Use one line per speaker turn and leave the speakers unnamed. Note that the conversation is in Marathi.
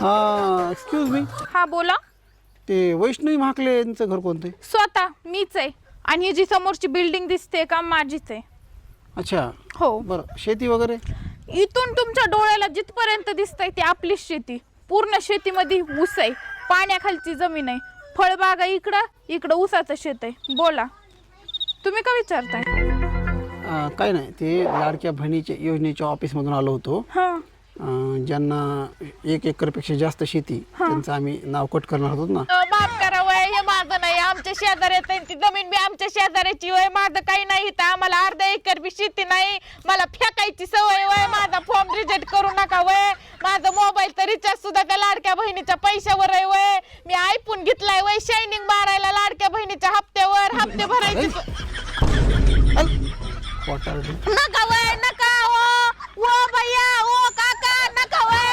हा एक्सक्यूज मी,
हा बोला.
ते वैष्णवी महाकले यांचं घर कोणतं आहे?
स्वतः मीच आहे. आणि ही जी समोरची बिल्डिंग दिसते का माझीच आहे.
अच्छा,
हो.
बरं. शेती वगैरे?
इथून तुमच्या डोळ्याला जिथपर्यंत दिसतंय ती आपलीच शेती. पूर्ण शेतीमध्ये ऊस आहे, पाण्याखालची जमीन आहे, फळबागा इकडं, इकडं ऊसाचं शेत आहे. बोला, तुम्ही का विचारताय?
काय नाही, ते लाडक्या बहिणीच्या योजनेच्या ऑफिसमधून आलो होतो.
हां.
ज्यांना 1 एकरपेक्षा जास्त शेती, त्यांचं आम्ही नाव कट करणार होतो ना.
माफ करा वय, हे माझं नाही, आमच्या शेजाऱ्यात आहे ती जमीन बी आमच्या शेजाऱ्याची वय. माझं काही नाही इथं, आम्हाला अर्धा एकर बी शेती नाही. मला फेकायची सवय वय. माझा फॉर्म रिजेक्ट करू नका वय. माझा मोबाईलचा रिचार्ज सुद्धा त्या लाडक्या बहिणीच्या पैशावर आहे वय. मी आयफोन घेतलाय वय शायनिंग मारायला लाडक्या बहिणीच्या हप्त्यावर. हप्ते भरायचे नका वय, नका. ओ भैया, ओ काका, नका वय.